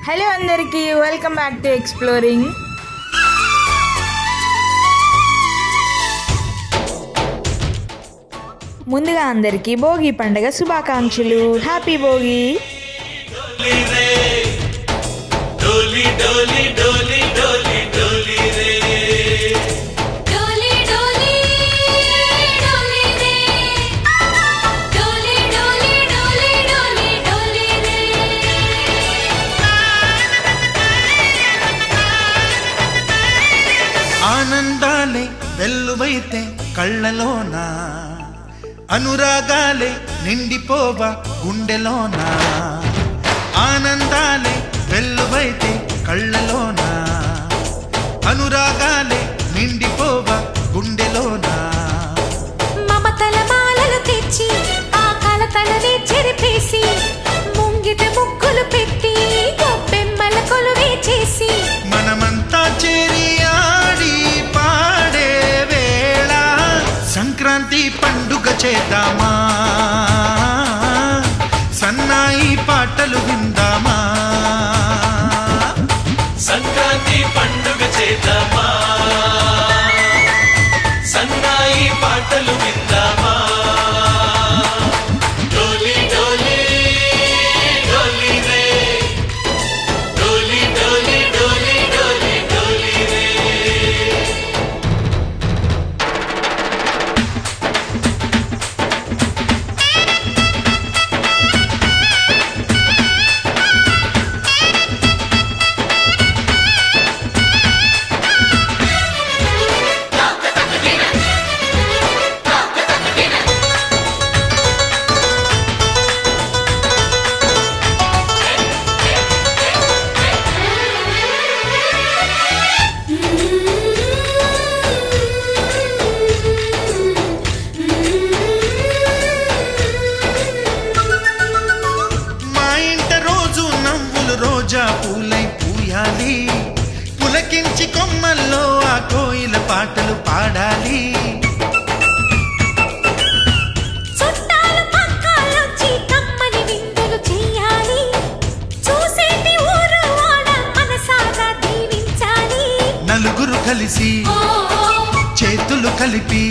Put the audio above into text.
Hello అందరికీ welcome back to exploring. ముందుగా అందరికీ భోగి పండుగ శుభాకాంక్షలు. హ్యాపీ భోగి. ఆనందాలే వెల్లువైతే కళ్ళలోనా, అనురాగాలే నిండిపోవా గుండెలోనా. ఆనందాలే వెల్లువైతే కళ్ళలోనా, అనురాగాలే నిండిపోవా గుండెలోనా. మమతల మాలలు తెచ్చి ఆ కలతలనే చెరిపేసి ముంగిట ముగ్గులు పెట్టి గొప్పెమ్మల కొలువే చేసి మనమంతా చేరి ఆడి పాడే వేళ సంక్రాంతి పండుగ చేద్దామా, సన్నాయి పాటలు విందామా. సంక్రాంతి పండుగ చేద్దామా, సన్నాయి పాటలు విందామా. డోలి డోలి డోలి రే, డోలి డోలి డోలి డోలి డోలి రే. మా ఇంట రోజు నవ్వులు రోజా పూలై పూయాలి, పులకించి కొమ్మల్లో ఆ కోయిల పాటలు పాడాలి. చుట్టాలు పక్కాలొచ్చి కమ్మని విందులు చెయ్యాలి, చూసేటి ఊరు వాడ మనసారా దీవించాలి. నలుగురు కలిసి చేతులు కలిపి